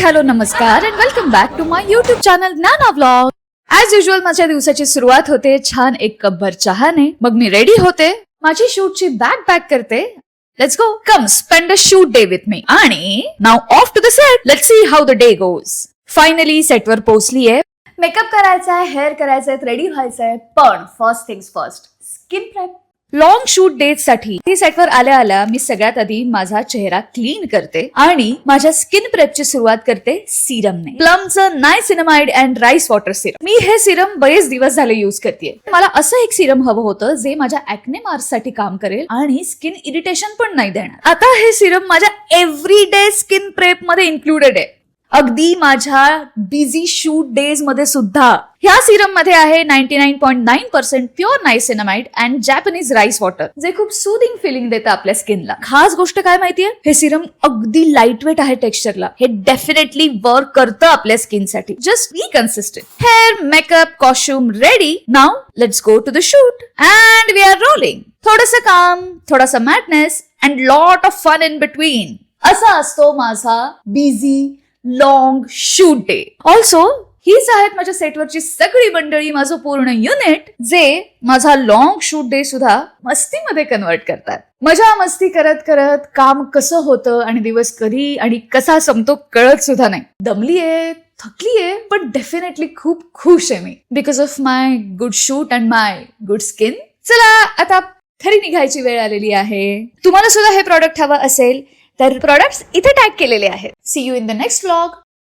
Hello नमस्कार and welcome back to my YouTube channel Gyana vlog. As usual माझ्या दिवसाची सुरुवात होते छान एक कपभर चहाने. मग मी रेडी होते, माझी शूटची बॅग पॅक करते. Let's go, come spend a shoot day with me. आणि now off to the set. Let's see how the day goes. Finally सेटवर पोहोचलीये. मेकअप करायचा आहे, हेअर करायचंय, रेडी व्हायचंय. पण first things first, skin prep. Long shoot date साठी सेटवर आल्या आल्या मी सगळ्यात आधी माझा चेहरा क्लीन करते आणि माझ्या स्किन प्रेपची सुरुवात करते सिरमने. प्लमचं niacinamide and rice water serum. मी हे सिरम बरेच दिवस झाले युज करते. मला असं एक सिरम हवं होतं जे माझ्या ऍक्ने मार्क्स साठी काम करेल आणि स्किन इरिटेशन पण नाही देणार. आता हे सिरम माझ्या एव्हरीडे स्किन प्रेप मध्ये इन्क्लुडेड आहे. अगदी माझ्या बिझी शूट डेज मध्ये सुद्धा. ह्या सिरम मध्ये आहे 99.9% pure niacinamide and Japanese rice water, जे खूप सुदिंग फिलिंग देतं आपल्या स्किनला. खास गोष्ट काय माहितीये, हे सिरम अगदी लाईट वेट आहे टेक्स्चरला. हे डेफिनेटली वर्क करतं आपल्या स्किनसाठी. Just be consistent. Hair, makeup, costume ready. Now let's go to the shoot and we are rolling. थोडंसं काम, थोडासा madness and lot of fun in between. असा असतो माझा busy long shoot day. Also हीच आहेत माझ्या सेटवरची सगळी मंडळी, माझं पूर्ण युनिट, जे माझा लॉंग शूट डे सुद्धा मस्तीमध्ये कन्वर्ट करतात. मजा मस्ती करत करत काम कसं होतं आणि दिवस कधी आणि कसा संपतो कळत सुद्धा नाही. दमलीये, थकलीये, पण डेफिनेटली खूप खुश आहे me because of my good shoot and my good skin. चला आता खरी निघायची वेळ आलेली आहे. तुम्हाला सुद्धा हे प्रॉडक्ट हवं असेल तर प्रॉडक्ट्स इथे टॅग केलेले आहेत. See you in the next vlog.